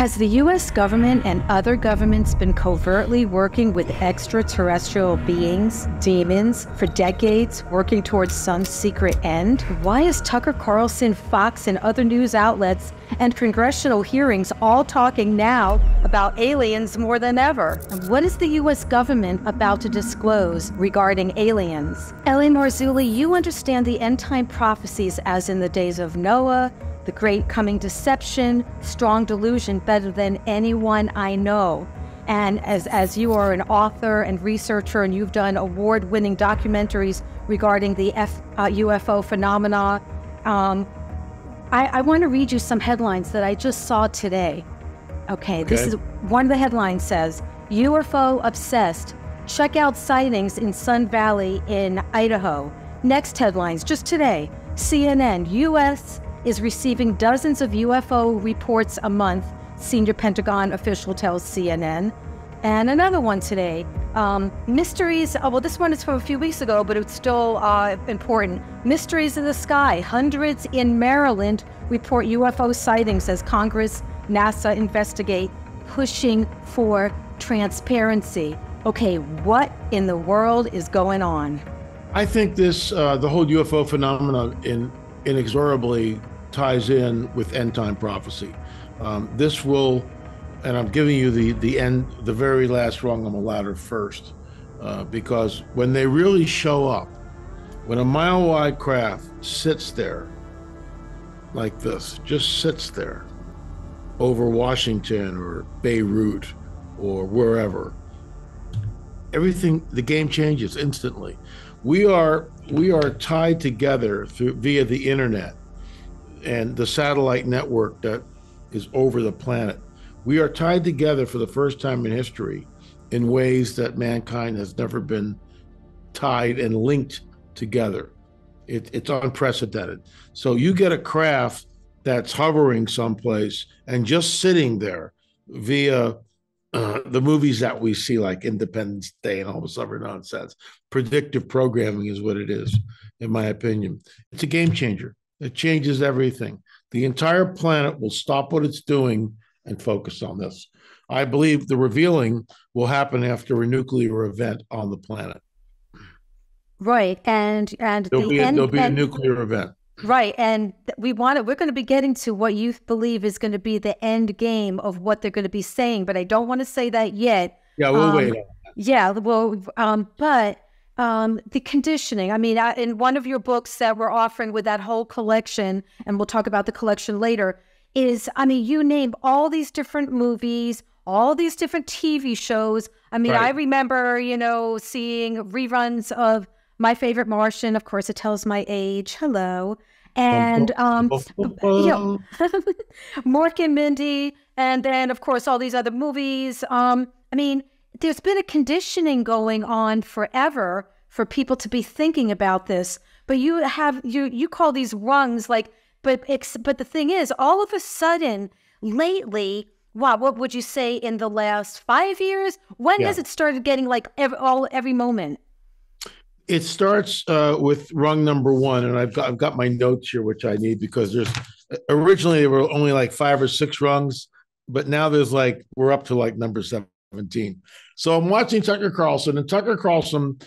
Has the U.S. government and other governments been covertly working with extraterrestrial beings, demons, for decades, working towards some secret end? Why is Tucker Carlson, Fox, and other news outlets and congressional hearings all talking now about aliens more than ever? And what is the U.S. government about to disclose regarding aliens? L.A. Marzulli, you understand the end-time prophecies as in the days of Noah, the great coming deception, strong delusion better than anyone I know. And as you are an author and researcher and you've done award-winning documentaries regarding the UFO phenomena, I want to read you some headlines that I just saw today. Okay, this is one of the headlines says, UFO obsessed, check out sightings in Sun Valley in Idaho. Next headlines, just today, CNN, U.S. is receiving dozens of UFO reports a month, senior Pentagon official tells CNN. And another one today, mysteries, well, this one is from a few weeks ago, but it's still important. Mysteries in the sky, hundreds in Maryland report UFO sightings as Congress, NASA investigate, pushing for transparency. Okay, what in the world is going on? I think this, the whole UFO phenomena inexorably ties in with end-time prophecy. This will, and I'm giving you the very last rung on the ladder first, because when they really show up, when a mile-wide craft sits there like this, just sits there over Washington or Beirut or wherever, everything, the game changes instantly. We are tied together via the internet and the satellite network that is over the planet. We are tied together for the first time in history in ways that mankind has never been tied and linked together. It's unprecedented. So you get a craft that's hovering someplace and just sitting there via the movies that we see, like Independence Day and all this other nonsense. Predictive programming is what it is, in my opinion. It's a game changer. It changes everything. The entire planet will stop what it's doing and focus on this. I believe the revealing will happen after a nuclear event on the planet. Right, and there'll be a nuclear event. Right, and we're going to be getting to what you believe is going to be the end game of what they're going to be saying, but I don't want to say that yet. Yeah, we'll wait. Yeah, well, but the conditioning. I mean, in one of your books that we're offering with that whole collection, and we'll talk about the collection later, is, I mean, you name all these different movies, all these different TV shows. I mean, right. I remember, seeing reruns of My Favorite Martian. Of course, it tells my age. Hello. And, Mork and Mindy. And then, of course, all these other movies. I mean, there's been a conditioning going on forever for people to be thinking about this. But you call these rungs like, but the thing is, all of a sudden, lately, wow, what would you say in the last 5 years? When has it started getting like every moment? It starts with rung number one, and I've got my notes here, which I need, because originally there were only like 5 or 6 rungs, but now we're up to like number 17. So I'm watching Tucker Carlson, and Tucker Carlson,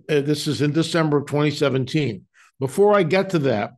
this is in December of 2017. Before I get to that,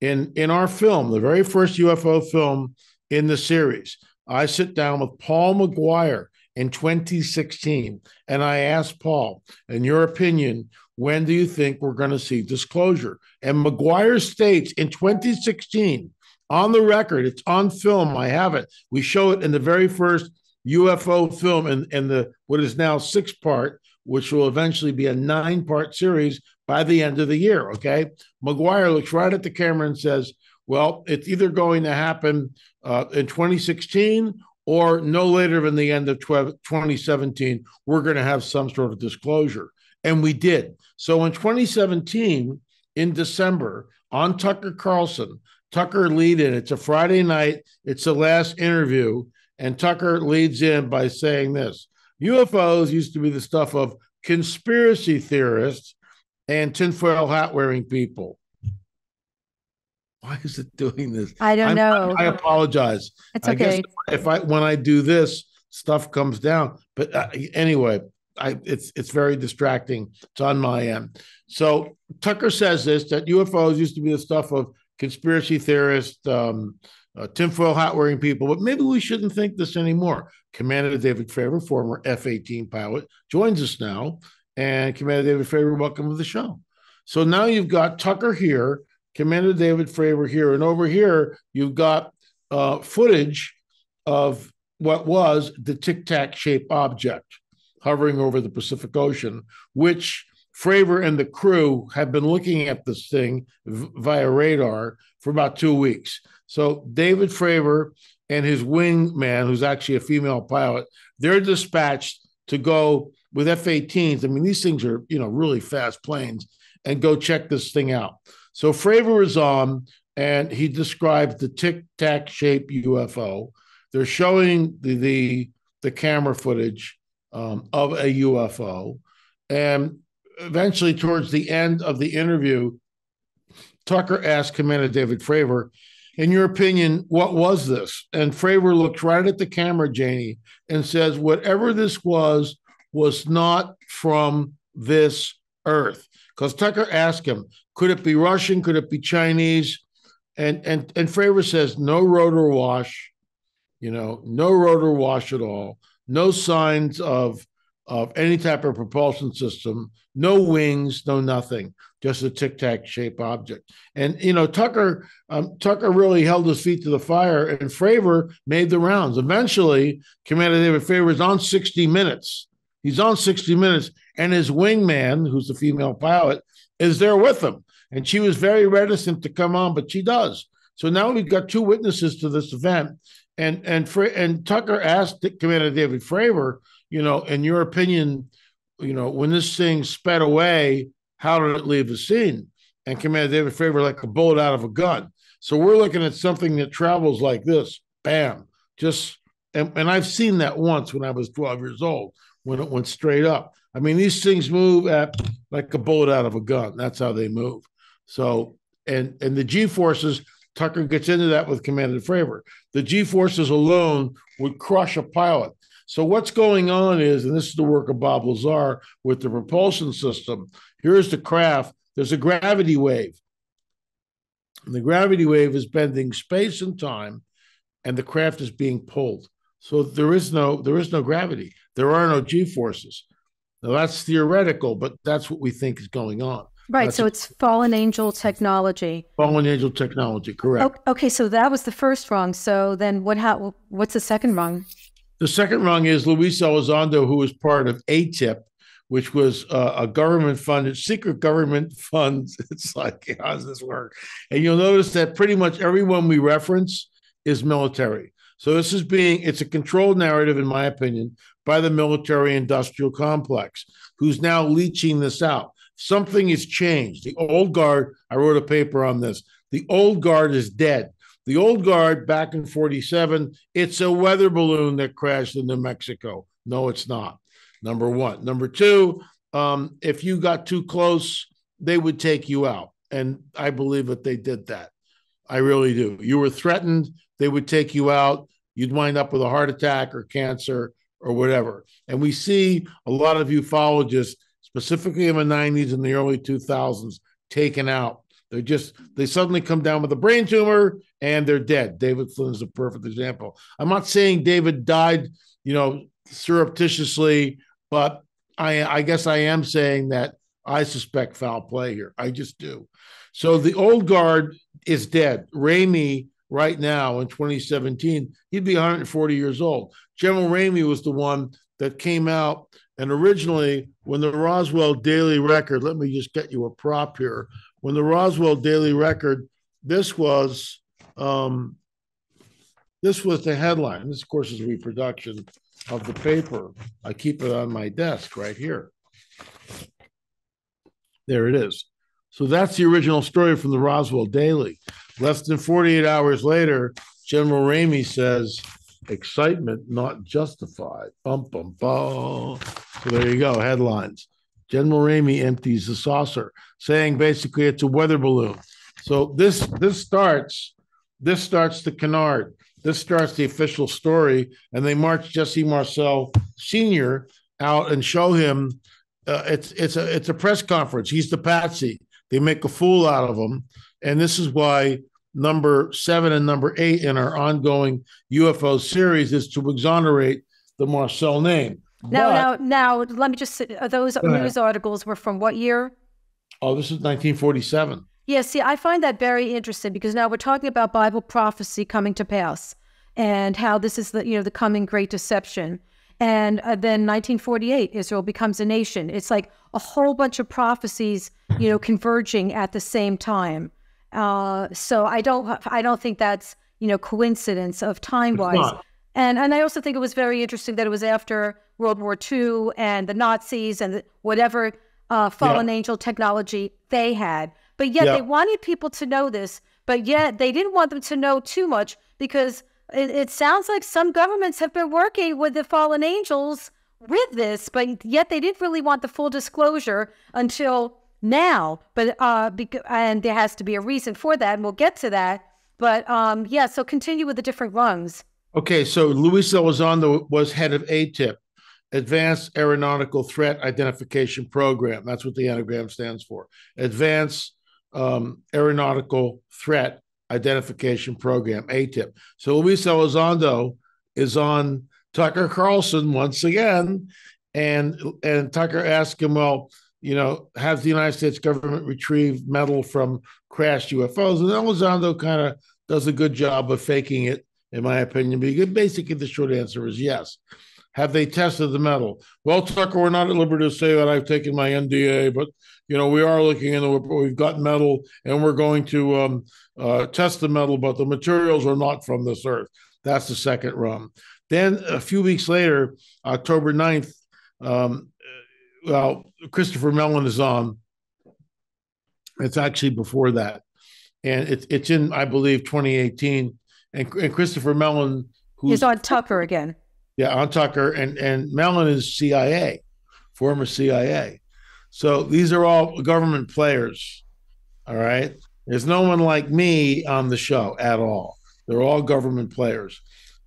in our film, the very first UFO film in the series, I sit down with Paul McGuire in 2016, and I asked Paul, in your opinion, when do you think we're going to see disclosure? And McGuire states in 2016, on the record, it's on film, I have it. We show it in the very first UFO film in the what is now 6-part, which will eventually be a 9-part series by the end of the year, okay? McGuire looks right at the camera and says, well, it's either going to happen in 2016 or no later than the end of 2017, we're going to have some sort of disclosure. And we did. So in 2017, in December, on Tucker Carlson, Tucker lead in. It's a Friday night. It's the last interview. And Tucker leads in by saying this: UFOs used to be the stuff of conspiracy theorists and tinfoil hat wearing people. Why is it doing this? I don't know. I apologize. It's I guess okay. if I when I do this, stuff comes down. But anyway, it's very distracting. It's on my end. So Tucker says this, that UFOs used to be the stuff of conspiracy theorists, tinfoil hat wearing people, but maybe we shouldn't think this anymore. Commander David Fravor, former F-18 pilot, joins us now. And Commander David Fravor, welcome to the show. So now you've got Tucker here, Commander David Fravor here, and over here you've got footage of what was the tic-tac shaped object hovering over the Pacific Ocean, which Fravor and the crew have been looking at this thing via radar for about 2 weeks. So David Fravor and his wingman, who's actually a female pilot, they're dispatched to go with F-18s. I mean, these things are, really fast planes, and go check this thing out. So Fravor is on, and he describes the tic-tac shaped UFO. They're showing the camera footage of a UFO. And eventually, towards the end of the interview, Tucker asked Commander David Fravor, in your opinion, what was this? And Fravor looks right at the camera, Janie, and says, whatever this was not from this Earth. Because Tucker asked him, could it be Russian? Could it be Chinese? And Fravor says, no rotor wash, no rotor wash at all, no signs of any type of propulsion system, no wings, no nothing, just a tic-tac shaped object. And, Tucker really held his feet to the fire, and Fravor made the rounds. Eventually, Commander David Fravor is on 60 Minutes. He's on 60 Minutes, and his wingman, who's the female pilot, is there with him. And she was very reticent to come on, but she does. So now we've got two witnesses to this event. And Tucker asked Commander David Fravor, in your opinion, when this thing sped away, how did it leave the scene? And Commander David Fravor, like a bullet out of a gun. So we're looking at something that travels like this, bam, and I've seen that once when I was 12 years old, when it went straight up. I mean, these things move at like a bullet out of a gun. That's how they move. So, and the G-forces, Tucker gets into that with Commander Fravor. The G-forces alone would crush a pilot. So what's going on is, and this is the work of Bob Lazar with the propulsion system, here's the craft. There's a gravity wave. And the gravity wave is bending space and time, and the craft is being pulled. So there is no gravity. There are no G-forces. Now, that's theoretical, but that's what we think is going on. Right, so it's fallen angel technology. Fallen angel technology, correct. Okay, so that was the first rung. So then what's the second rung? The second rung is Luis Elizondo, who was part of ATIP, which was a government-funded, secret government funds. It's like, how does this work? And you'll notice that pretty much everyone we reference is military. So it's a controlled narrative, in my opinion, by the military-industrial complex, who's now leaching this out. Something has changed. The old guard, I wrote a paper on this, the old guard is dead. The old guard back in 47, it's a weather balloon that crashed in New Mexico. No, it's not. Number one. Number two, if you got too close, they would take you out. And I believe that they did that. I really do. You were threatened, they would take you out. You'd wind up with a heart attack or cancer or whatever. And we see a lot of ufologists, specifically in the 90s and the early 2000s, taken out. They suddenly come down with a brain tumor and they're dead. David Flynn is a perfect example. I'm not saying David died, surreptitiously, but I guess I am saying that I suspect foul play here. I just do. So the old guard is dead. Ramey, right now in 2017, he'd be 140 years old. General Ramey was the one that came out, and originally when the Roswell Daily Record, let me just get you a prop here. When the Roswell Daily Record, this was the headline. This, of course, is a reproduction of the paper. I keep it on my desk right here. There it is. So that's the original story from the Roswell Daily. Less than 48 hours later, General Ramey says, excitement not justified. Bum, bum, bum. So there you go, headlines. General Ramey empties the saucer, saying basically it's a weather balloon. So this starts the canard. This starts the official story, and they march Jesse Marcel Sr. out and show him. It's a press conference. He's the patsy. They make a fool out of him, and this is why number 7 and number 8 in our ongoing UFO series is to exonerate the Marcel name. Now, let me just, those news articles were from what year? Oh, this is 1947. Yeah, see, I find that very interesting because now we're talking about Bible prophecy coming to pass and how this is the coming great deception. And then 1948, Israel becomes a nation. It's like a whole bunch of prophecies, converging at the same time. So I don't think that's, coincidence of time-wise. And I also think it was very interesting that it was after World War II and the Nazis and whatever fallen angel technology they had. But yet they wanted people to know this, but yet they didn't want them to know too much because it sounds like some governments have been working with the fallen angels with this, but yet they didn't really want the full disclosure until now. But and there has to be a reason for that, and we'll get to that. But so continue with the different rungs. Okay, so Luis Elizondo was head of ATIP, Advanced Aeronautical Threat Identification Program. That's what the anagram stands for. Advanced Aeronautical Threat Identification Program, ATIP. So Luis Elizondo is on Tucker Carlson once again, and Tucker asked him, well, has the United States government retrieved metal from crashed UFOs? And Elizondo kind of does a good job of faking it, in my opinion. But basically, the short answer is yes. Have they tested the metal? Well, Tucker, we're not at liberty to say that I've taken my NDA, but we are looking into it. We've got metal, and we're going to test the metal, but the materials are not from this earth. That's the second run. Then a few weeks later, October 9th, Christopher Mellon is on. It's actually before that, and it's in, I believe, 2018. And Christopher Mellon, who's on Tucker again. Yeah, on Tucker, and Mellon is CIA, former CIA. So these are all government players, all right? There's no one like me on the show at all. They're all government players.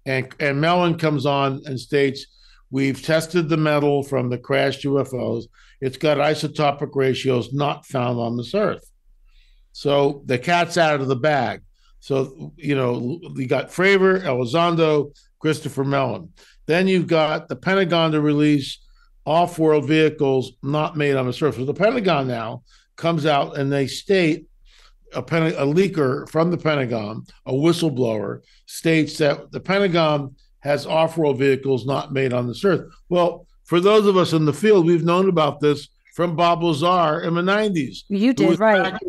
And Mellon comes on and states, we've tested the metal from the crashed UFOs. It's got isotopic ratios not found on this Earth. So the cat's out of the bag. So, you got Fravor, Elizondo, Christopher Mellon. Then you've got the Pentagon to release off-world vehicles not made on the surface. So the Pentagon now comes out and they state, a leaker from the Pentagon, a whistleblower, states that the Pentagon has off-world vehicles not made on this earth. Well, for those of us in the field, we've known about this from Bob Lazar in the 90s. You did, right.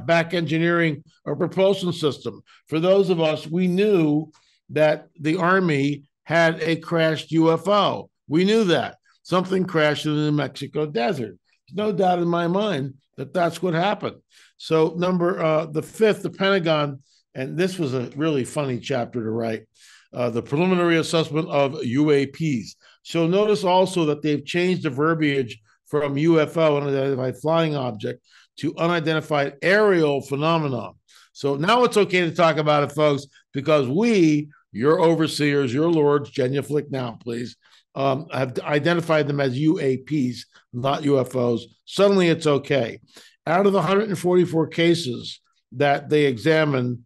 Back engineering a propulsion system. For those of us, we knew that the Army had a crashed UFO. We knew that. Something crashed in the New Mexico desert. There's no doubt in my mind that that's what happened. So the fifth, the Pentagon, and this was a really funny chapter to write, the preliminary assessment of UAPs. So notice also that they've changed the verbiage from UFO, unidentified flying object, to unidentified aerial phenomenon. So now it's okay to talk about it, folks, because we, your overseers, your lords, genuflect now, please, have identified them as UAPs, not UFOs. Suddenly it's okay. Out of the 144 cases that they examined,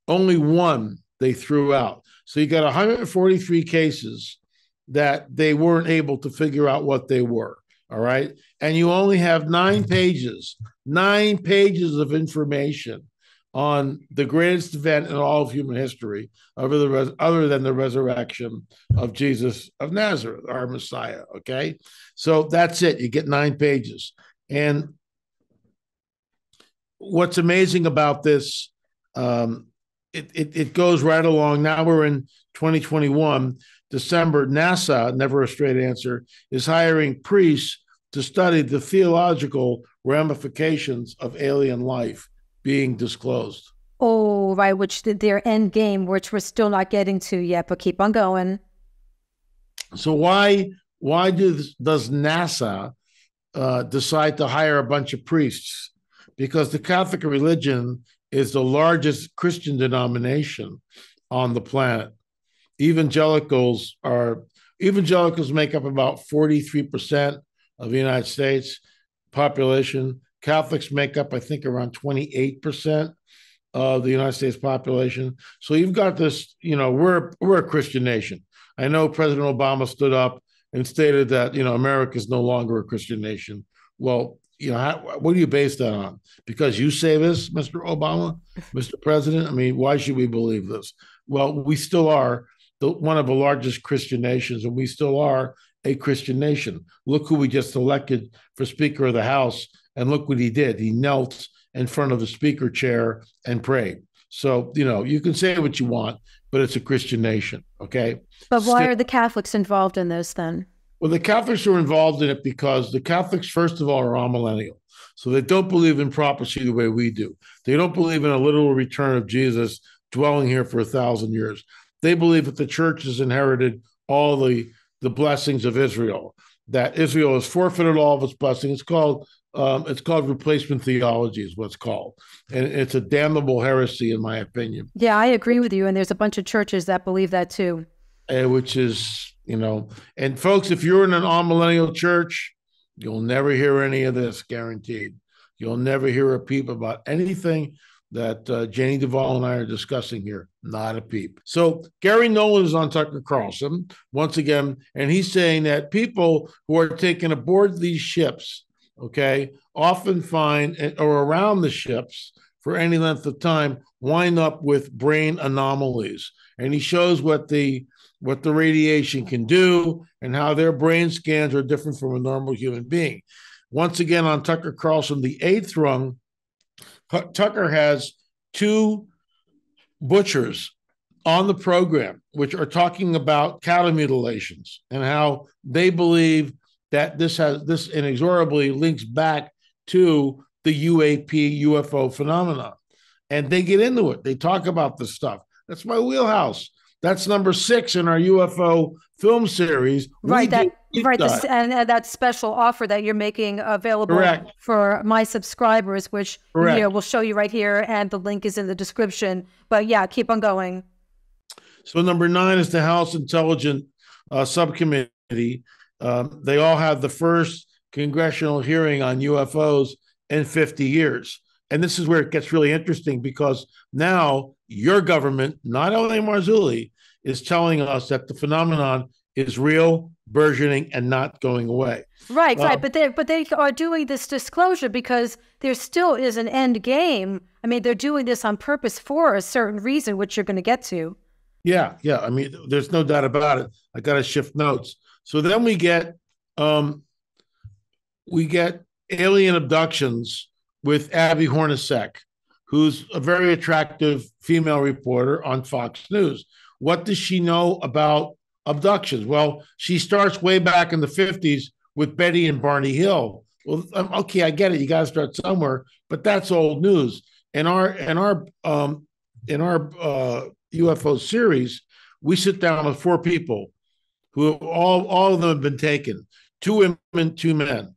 only one they threw out. So you got 143 cases that they weren't able to figure out what they were, all right? And you only have 9 pages of information on the greatest event in all of human history, other than the resurrection of Jesus of Nazareth, our Messiah, okay? So that's it. You get 9 pages. And what's amazing about this, it goes right along. Now we're in 2021, December. NASA, never a straight answer, is hiring priests to study the theological ramifications of alien life being disclosed. Oh, right, which their end game, which we're still not getting to yet, but keep on going. So why does NASA decide to hire a bunch of priests? Because the Catholic religion is the largest Christian denomination on the planet. Evangelicals are evangelicals make up about 43% of the United States population. Catholics make up, I think, around 28% of the United States population. So you've got this, we're a Christian nation. I know President Obama stood up and stated that, America is no longer a Christian nation. Well, what do you base that on? Because you say this, Mr. Obama, Mr. President? I mean, why should we believe this? Well, we still are one of the largest Christian nations, and we still are a Christian nation. Look who we just elected for Speaker of the House, and look what he did. He knelt in front of the speaker chair and prayed. So, you can say what you want, but it's a Christian nation, okay? But why are the Catholics involved in this then? Well, the Catholics are involved in it because the Catholics, first of all, are amillennial. So they don't believe in prophecy the way we do. They don't believe in a literal return of Jesus dwelling here for 1,000 years. They believe that the church has inherited all the blessings of Israel, that Israel has forfeited all of its blessings. It's called replacement theology is what it's called. And it's a damnable heresy, in my opinion. Yeah, I agree with you. And there's a bunch of churches that believe that too. Which is, and folks, if you're in an amillennial church, you'll never hear any of this, guaranteed. You'll never hear a peep about anything that Janie DuVall and I are discussing here. Not a peep. So Gary Nolan is on Tucker Carlson once again, and he's saying that people who are taken aboard these ships, okay, often find, or around the ships for any length of time, wind up with brain anomalies. And he shows what the radiation can do and how their brain scans are different from a normal human being. Once again, on Tucker Carlson, the eighth rung, Tucker has two butchers on the program, which are talking about cattle mutilations and how they believe that this inexorably links back to the UFO phenomenon. And they get into it. They talk about this stuff. That's my wheelhouse. That's number 6 in our UFO film series. Right. And that special offer that you're making available Correct. for my subscribers, which we'll show you right here, and the link is in the description. But yeah, keep on going. So number 9 is the House Intelligence Subcommittee. They all had the first congressional hearing on UFOs in 50 years. And this is where it gets really interesting, because now your government, not only Marzulli, is telling us that the phenomenon is real, burgeoning, and not going away. Right. But they are doing this disclosure because there still is an end game. I mean, they're doing this on purpose for a certain reason, which you're going to get to. Yeah. I mean, there's no doubt about it. I got to shift notes. So then we get alien abductions with Abby Hornacek, who's a very attractive female reporter on Fox News. What does she know about abductions? Well, she starts way back in the 50s with Betty and Barney Hill. Well, okay, I get it. You got to start somewhere, but that's old news. In our UFO series, we sit down with 4 people who all of them have been taken. 2 women, 2 men.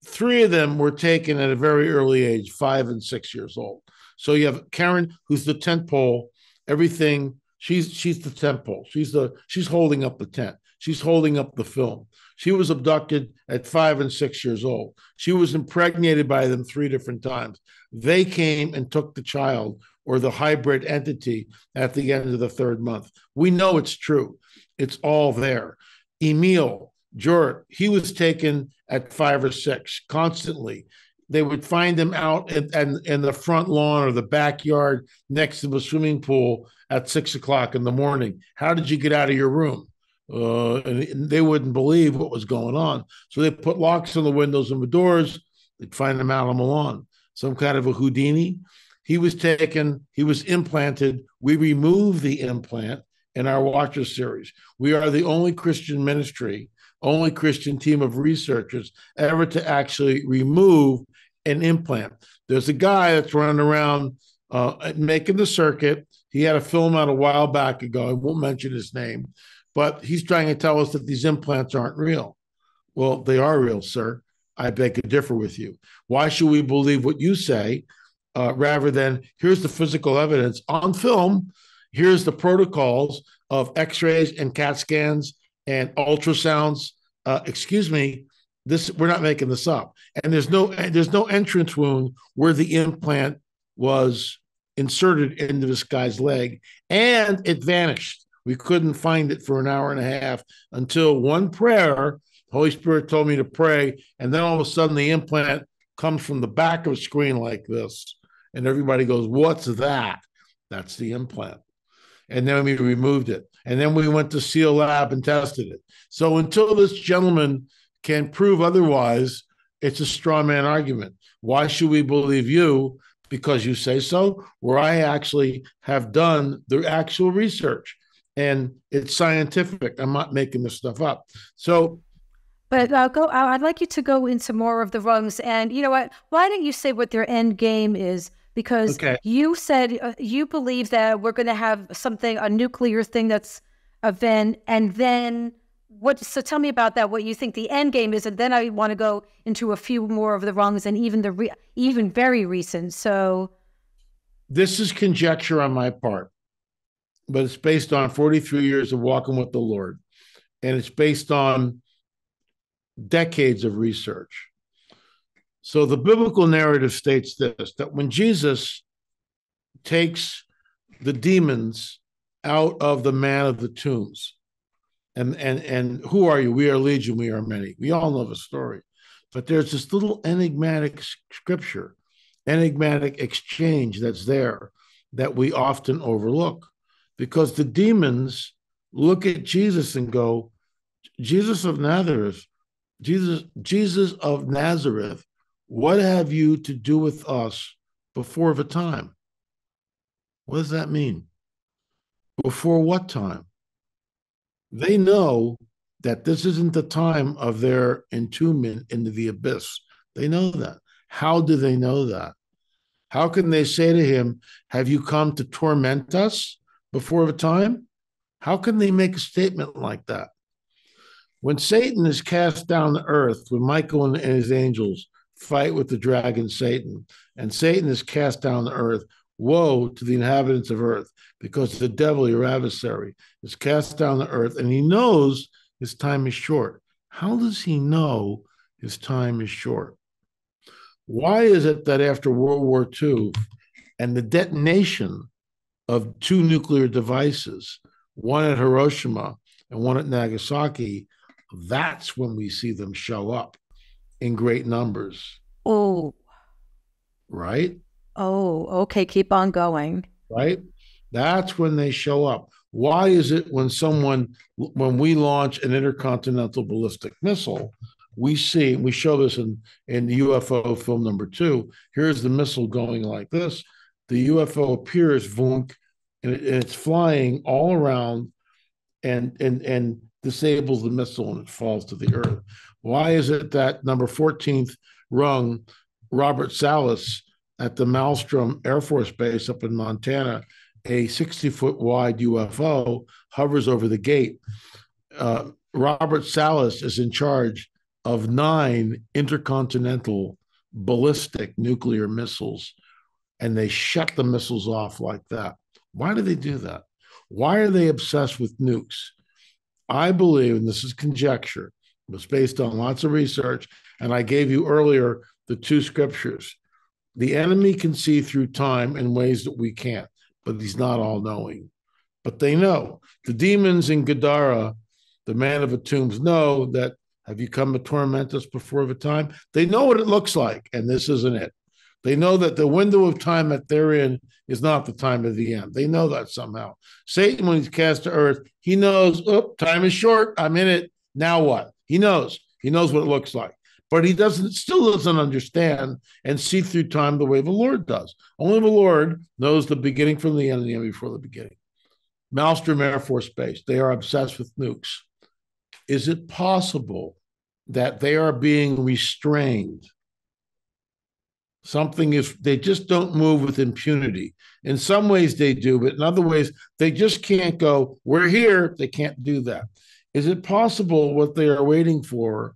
3 of them were taken at a very early age, 5 and 6 years old. So you have Karen, who's the tent pole. Everything, she's the tent pole. She's holding up the tent. She's holding up the film. She was abducted at 5 and 6 years old. She was impregnated by them 3 different times. They came and took the child, or the hybrid entity, at the end of the 3rd month. We know it's true. It's all there. Emil Jort, he was taken at 5 or 6 constantly. They would find him out in the front lawn or the backyard next to the swimming pool at 6 o'clock in the morning. How did you get out of your room? And they wouldn't believe what was going on. So they put locks on the windows and the doors. They'd find him out on the lawn. Some kind of a Houdini. He was taken, he was implanted. We removed the implant in our Watcher series. We are the only Christian ministry, only Christian team of researchers ever to actually remove an implant. There's a guy that's running around making the circuit. He had a film out a while back ago. I won't mention his name, but he's trying to tell us that these implants aren't real. Well, they are real, sir. I beg to differ with you. Why should we believe what you say? rather than here's the physical evidence on film, here's the protocols of X-rays and CAT scans and ultrasounds. Excuse me, this we're not making this up. And there's no entrance wound where the implant was inserted into this guy's leg, and it vanished. We couldn't find it for an hour and a half until one prayer. Holy Spirit told me to pray, and then all of a sudden the implant comes from the back of a screen like this, and everybody goes, "What's that?" That's the implant. And then we removed it, and then we went to SEAL Lab and tested it. So until this gentleman can prove otherwise, it's a straw man argument. Why should we believe you? Because you say so, where I actually have done the actual research, and it's scientific. I'm not making this stuff up. So, but I'd like you to go into more of the rungs, and you know what? Why don't you say what their end game is? Because you said you believe that we're going to have a nuclear thing that's event, and then what? So tell me about that. What you think the end game is, and then I want to go into a few more of the rungs, and even very recent. So this is conjecture on my part, but it's based on 43 years of walking with the Lord, and it's based on decades of research. So the biblical narrative states this, that when Jesus takes the demons out of the man of the tombs, and who are you? We are legion, we are many. We all know the story. But there's this little enigmatic scripture, enigmatic exchange that's there that we often overlook, because the demons look at Jesus and go, Jesus of Nazareth, Jesus of Nazareth, what have you to do with us before the time? What does that mean? Before what time? They know that this isn't the time of their entombment into the abyss. They know that. How do they know that? How can they say to him, have you come to torment us before the time? How can they make a statement like that? When Satan is cast down to earth, when Michael and his angels fight with the dragon Satan, and Satan is cast down to earth, woe to the inhabitants of earth, because the devil, your adversary, is cast down to earth, and he knows his time is short. How does he know his time is short? Why is it that after World War II and the detonation of two nuclear devices, one at Hiroshima and one at Nagasaki, that's when we see them show up in great numbers? Oh. Right? Oh, okay. Keep on going. Right? That's when they show up. Why is it when we launch an intercontinental ballistic missile, we show this in the UFO film number 2, here's the missile going like this. The UFO appears, voonk, and it's flying all around and disables the missile, and it falls to the earth. Why is it that number 14th rung, Robert Salas at the Malmstrom Air Force Base up in Montana, a 60-foot wide UFO hovers over the gate? Robert Salas is in charge of 9 intercontinental ballistic nuclear missiles, and they shut the missiles off like that. Why do they do that? Why are they obsessed with nukes? I believe, and this is conjecture, it was based on lots of research, and I gave you earlier the 2 scriptures. The enemy can see through time in ways that we can't, but he's not all-knowing. But they know. The demons in Gadara, the man of the tombs, know that, have you come to torment us before the time? They know what it looks like, and this isn't it. They know that the window of time that they're in is not the time of the end. They know that somehow. Satan, when he's cast to earth, he knows, oh, time is short. I'm in it. Now what? He knows. He knows what it looks like. But he still doesn't understand and see through time the way the Lord does. Only the Lord knows the beginning from the end and the end before the beginning. Malmstrom Air Force Base, they are obsessed with nukes. Is it possible that they are being restrained? Something if they just don't move with impunity. In some ways they do, but in other ways they just can't go, we're here. They can't do that. Is it possible what they are waiting for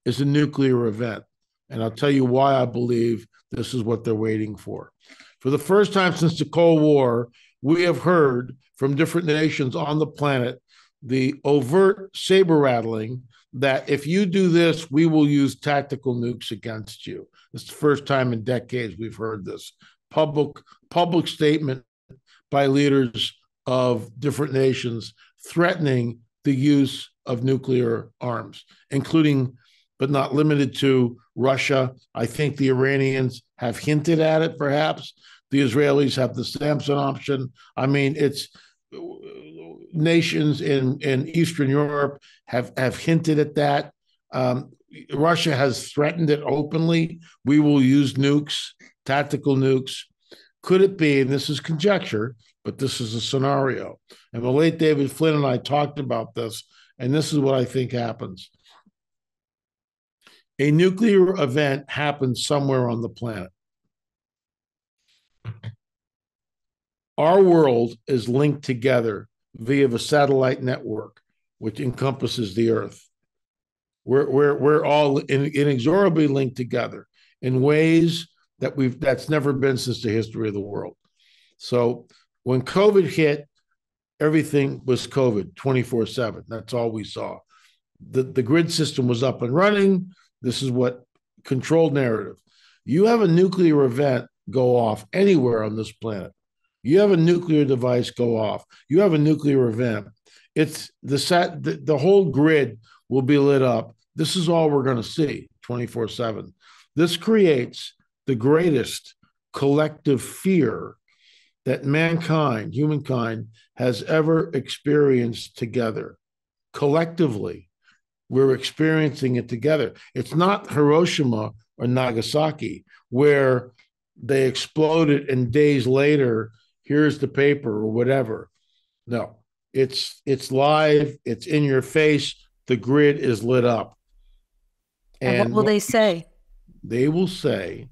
is a nuclear event? And I'll tell you why I believe this is what they're waiting for. For the first time since the Cold War, we have heard from different nations on the planet the overt saber rattling that if you do this, we will use tactical nukes against you. It's the first time in decades we've heard this public statement by leaders of different nations threatening the use of nuclear arms, including but not limited to Russia. I think the Iranians have hinted at it, perhaps. The Israelis have the Samson option. I mean, it's nations in Eastern Europe have hinted at that. Russia has threatened it openly. We will use nukes, tactical nukes. Could it be, and this is conjecture, but this is a scenario. And the late David Flynn and I talked about this, and this is what I think happens. A nuclear event happens somewhere on the planet. Our world is linked together via the satellite network, which encompasses the Earth. We're all inexorably linked together in ways that's never been since the history of the world. So when COVID hit, everything was COVID 24/7. That's all we saw. The grid system was up and running. This is what controlled narrative. You have a nuclear event go off anywhere on this planet. You have a nuclear device go off. You have a nuclear event. It's the whole grid will be lit up. This is all we're going to see 24/7. This creates the greatest collective fear that humankind, has ever experienced together. Collectively, we're experiencing it together. It's not Hiroshima or Nagasaki, where they exploded and days later, here's the paper or whatever. No, it's live, it's in your face, the grid is lit up. And what will they say? They will say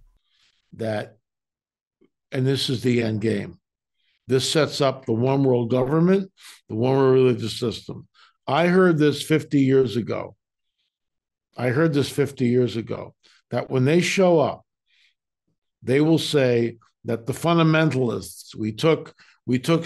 that, and this is the end game. This sets up the one world government, the one world religious system. I heard this 50 years ago. That when they show up, they will say that the fundamentalists, we took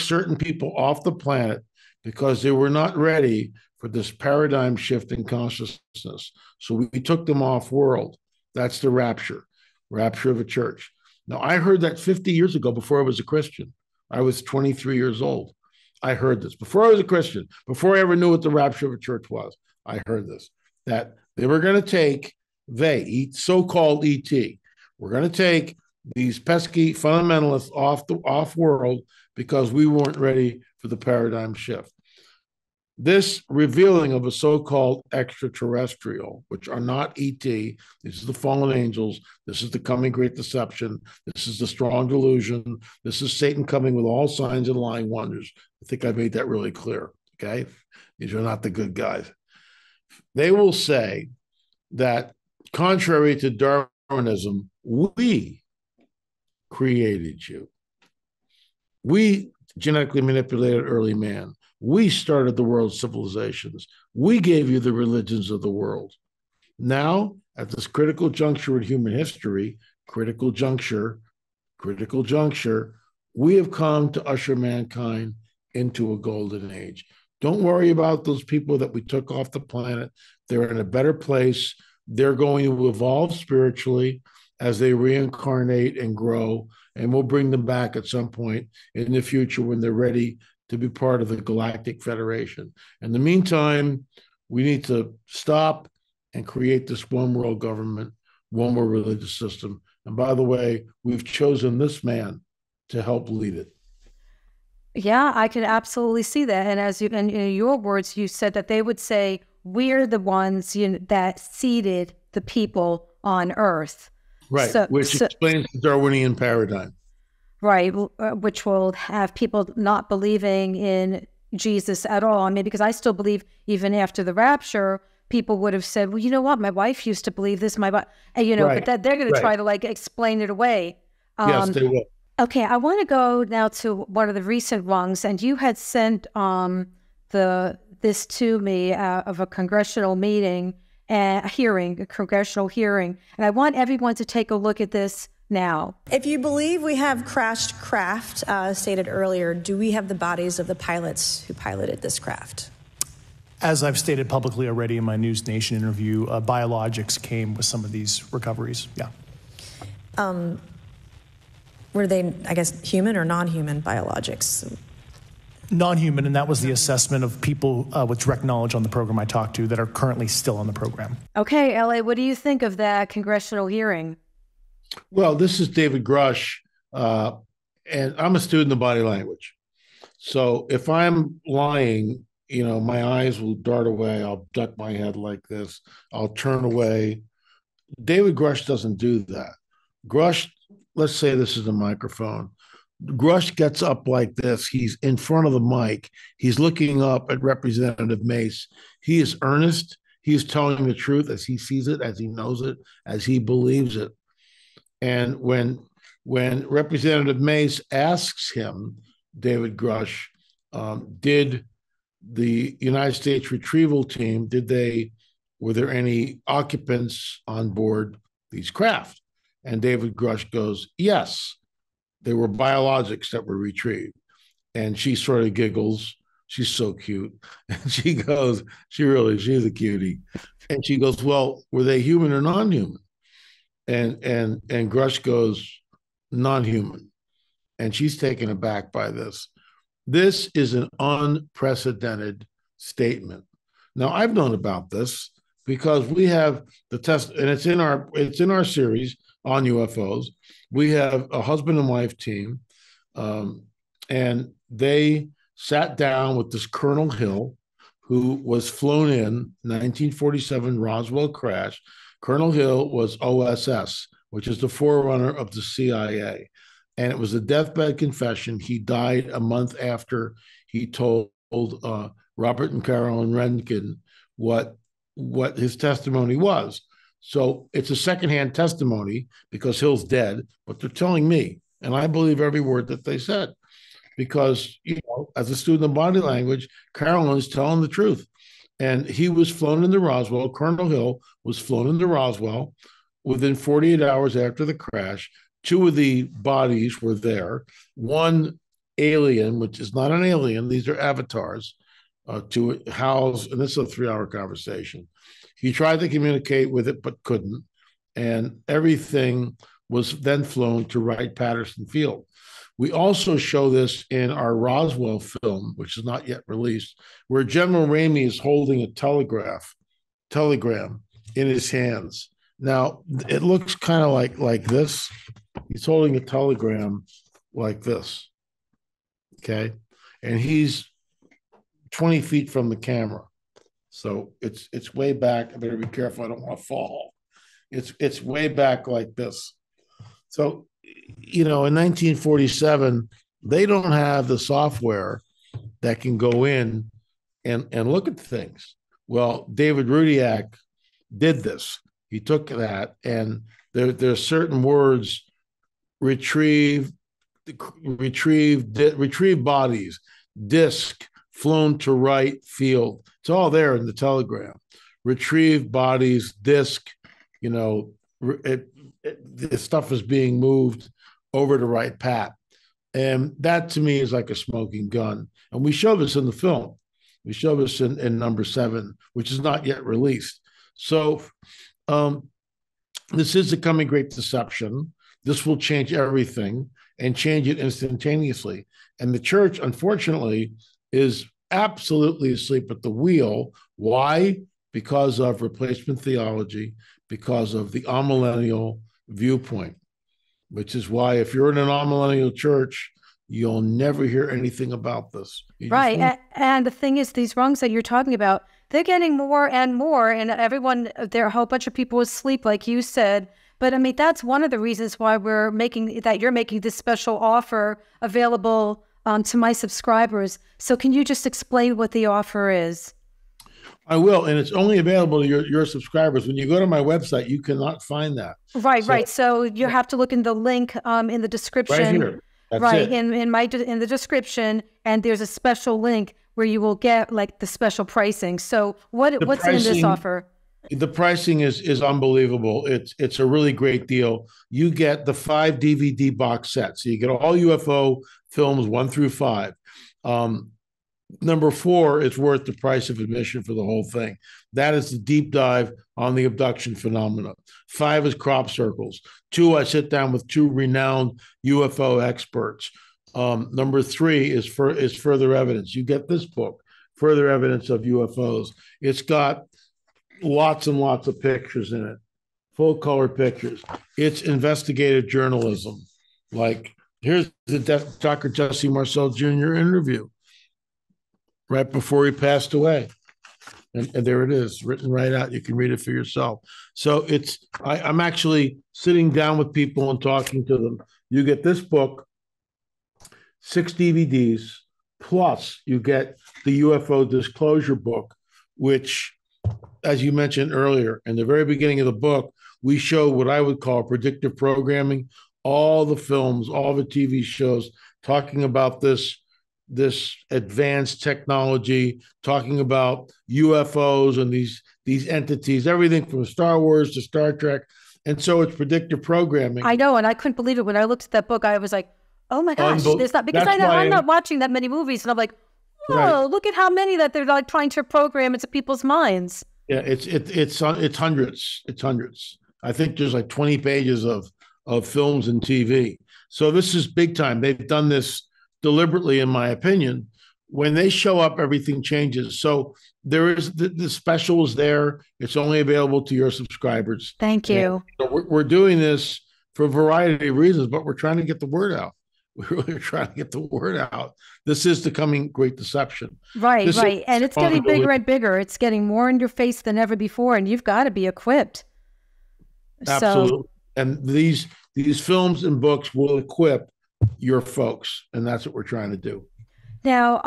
certain people off the planet because they were not ready for this paradigm shift in consciousness. So we took them off world. That's the rapture of a church. Now, I heard that 50 years ago before I was a Christian. I was 23 years old. I heard this. Before I was a Christian, before I ever knew what the rapture of a church was, I heard this, that they were going to take, so-called ET, we're going to take these pesky fundamentalists off world because we weren't ready for the paradigm shift. This revealing of a so-called extraterrestrial, which are not ET, this is the fallen angels, this is the coming great deception, this is the strong delusion, this is Satan coming with all signs and lying wonders. I think I made that really clear, okay? These are not the good guys. They will say that contrary to Darwinism, we created you. We genetically manipulated early man. We started the world's civilizations. We gave you the religions of the world. Now, at this critical juncture in human history, critical juncture, we have come to usher mankind into a golden age. Don't worry about those people that we took off the planet. They're in a better place. They're going to evolve spiritually as they reincarnate and grow, and we'll bring them back at some point in the future when they're ready to be part of the Galactic Federation. In the meantime, we need to stop and create this one world government, one world religious system. And by the way, we've chosen this man to help lead it. Yeah, I can absolutely see that. And as you, in your words, you said that they would say, we're the ones that seeded the people on Earth. Right, which explains the Darwinian paradigm. Right, which will have people not believing in Jesus at all. I mean, because I still believe even after the rapture, people would have said, well, you know what, my wife used to believe this, right. But that they're going to try to explain it away. Yes, they will. Okay, I want to go now to one of the recent ones, and you had sent this to me of a congressional meeting, a congressional hearing, and I want everyone to take a look at this now? If you believe we have crashed craft, stated earlier, do we have the bodies of the pilots who piloted this craft? As I've stated publicly already in my News Nation interview, biologics came with some of these recoveries, yeah. Were they, I guess, human or non-human biologics? Non-human, and that was the assessment of people with direct knowledge on the program I talked to that are currently still on the program. Okay, L.A., what do you think of that congressional hearing? Well, this is David Grush, and I'm a student of body language. So if I'm lying, my eyes will dart away. I'll duck my head like this. I'll turn away. David Grush doesn't do that. Grush, let's say this is a microphone. Grush gets up like this. He's in front of the mic. He's looking up at Representative Mace. He is earnest. He is telling the truth as he sees it, as he knows it, as he believes it. And when Representative Mace asks him, David Grush, did the United States retrieval team, were there any occupants on board these craft? And David Grush goes, yes, there were biologics that were retrieved. And she sort of giggles. She's so cute. And she goes, she's a cutie. And she goes, well, were they human or non-human? And Grush goes, non-human. And she's taken aback by this. This is an unprecedented statement. Now, I've known about this because we have the test, and it's in our series on UFOs. We have a husband and wife team, and they sat down with this Colonel Hill, who was flown in 1947 Roswell crash. Colonel Hill was OSS, which is the forerunner of the CIA. And it was a deathbed confession. He died a month after he told Robert and Carolyn Rankin what his testimony was. So it's a secondhand testimony because Hill's dead, but they're telling me, and I believe every word that they said, because, as a student of body language, Carolyn's telling the truth. And he was flown into Roswell. Colonel Hill was flown into Roswell within 48 hours after the crash. Two of the bodies were there. One alien, which is not an alien, these are avatars, to house, and this is a 3-hour conversation. He tried to communicate with it, but couldn't. And everything was then flown to Wright-Patterson Field. We also show this in our Roswell film, which is not yet released, where General Ramey is holding a telegram in his hands. Now, it looks kind of like this. He's holding a telegram like this, okay? And he's 20 feet from the camera. So it's way back. I better be careful. I don't want to fall. It's way back like this. So, in 1947, they don't have the software that can go in and look at things. Well, David Rudiak did this. He took that, and there are certain words: retrieve bodies, disc, flown to Wright Field. It's all there in the telegram. Retrieve bodies, disc. The stuff is being moved over to Wright-Pat. And that to me is like a smoking gun. And we show this in the film. We show this in number 7, which is not yet released. So this is the coming great deception. This will change everything and change it instantaneously. And the church, unfortunately, is absolutely asleep at the wheel. Why? Because of replacement theology, because of the amillennial viewpoint, which is why if you're in an amillennial church, you'll never hear anything about this. Right. And the thing is, these rungs that you're talking about, they're getting more and more, and there are a whole bunch of people asleep, like you said. But I mean, that's one of the reasons why you're making this special offer available to my subscribers. So can you just explain what the offer is? I will, and it's only available to your subscribers. When you go to my website, you cannot find that. Right. So you have to look in the link in the description. Right here. That's right, it. in the description, and there's a special link where you will get like the special pricing. So what's in this offer? The pricing is unbelievable. It's a really great deal. You get the 5 DVD box set, so you get all UFO films 1 through 5. Number 4 is worth the price of admission for the whole thing. That is the deep dive on the abduction phenomena. 5 is crop circles. 2, I sit down with 2 renowned UFO experts. Number 3 is further evidence. You get this book, Further Evidence of UFOs. It's got lots and lots of pictures in it, full color pictures. It's investigative journalism. Like, here's the Dr. Jesse Marcel Jr. interview right before he passed away. And there it is, written right out. You can read it for yourself. So I'm actually sitting down with people and talking to them. You get this book, 6 DVDs, plus you get the UFO Disclosure book, which, as you mentioned earlier, in the very beginning of the book, we show what I would call predictive programming, all the films, all the TV shows talking about this advanced technology, talking about UFOs and these entities, everything from Star Wars to Star Trek. And so it's predictive programming. I know, and I couldn't believe it. When I looked at that book, I was like, oh my gosh, there's not, because I'm not watching that many movies, and I'm like, oh, right. Look at how many that they're like trying to program into people's minds. Yeah, it's hundreds. It's hundreds. I think there's like 20 pages of films and TV. So this is big time. They've done this deliberately, in my opinion. When they show up, everything changes. So there is the special is there. It's only available to your subscribers. Thank you. And we're doing this for a variety of reasons, but we're trying to get the word out. We're really trying to get the word out. This is the coming great deception. Right. And it's getting bigger and bigger. It's getting more in your face than ever before, and you've got to be equipped. Absolutely. So, and these films and books will equip your folks, and that's what we're trying to do. Now,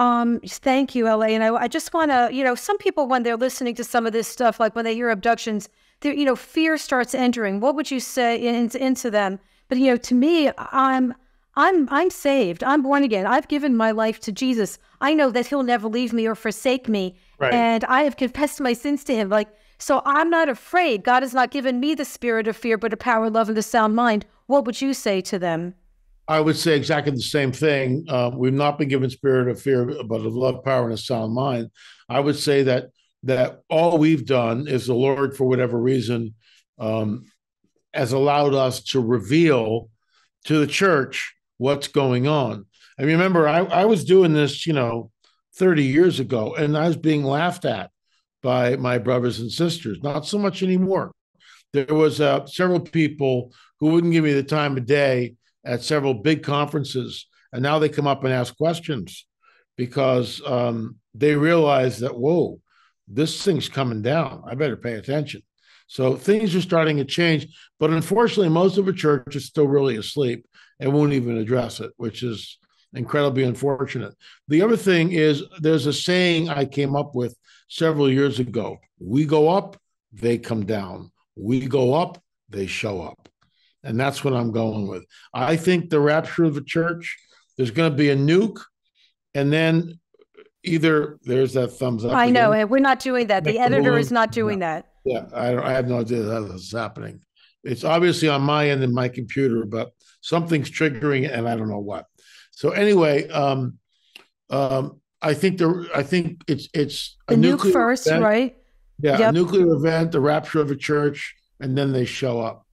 thank you, LA. And I just want to, some people, when they're listening to some of this stuff, like when they hear abductions, fear starts entering. What would you say into them? But, to me, I'm saved. I'm born again. I've given my life to Jesus. I know that he'll never leave me or forsake me. Right. And I have confessed my sins to him. So I'm not afraid. God has not given me the spirit of fear, but a power, love, and a sound mind. What would you say to them? I would say exactly the same thing. We've not been given spirit of fear, but of love, power, and a sound mind. I would say that all we've done is the Lord, for whatever reason, has allowed us to reveal to the church what's going on. I remember I was doing this, 30 years ago, and I was being laughed at by my brothers and sisters. Not so much anymore. There was several people who wouldn't give me the time of day at several big conferences, and now they come up and ask questions because they realize that, whoa, this thing's coming down. I better pay attention. So things are starting to change, but unfortunately, most of the church is still really asleep and won't even address it, which is incredibly unfortunate. The other thing is there's a saying I came up with several years ago. We go up, they come down. We go up, they show up. And that's what I'm going with. I think the rapture of the church, there's going to be a nuke, and then either there's that thumbs up. I know, and we're not doing that. The editor is not doing that. Yeah, I have no idea how this is happening. It's obviously on my end in my computer, but something's triggering it, and I don't know what. So anyway, I think it's a nuke first, event. Right? Yeah, yep. A nuclear event, the rapture of a church, and then they show up.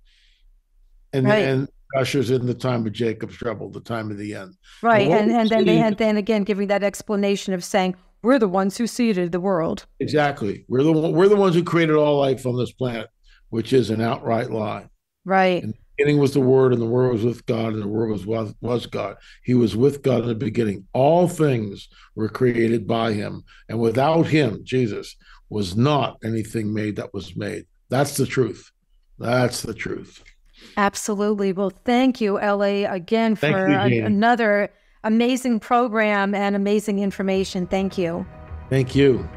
And ushers in the time of Jacob's trouble, the time of the end. Right, and then again giving that explanation of saying we're the ones who seeded the world. Exactly, we're the ones who created all life on this planet, which is an outright lie. Right. In the beginning was the Word, and the Word was with God, and the Word was God. He was with God in the beginning. All things were created by Him, and without Him, Jesus, was not anything made that was made. That's the truth. That's the truth. Absolutely. Well, thank you, LA, again for another amazing program and amazing information. Thank you. Thank you.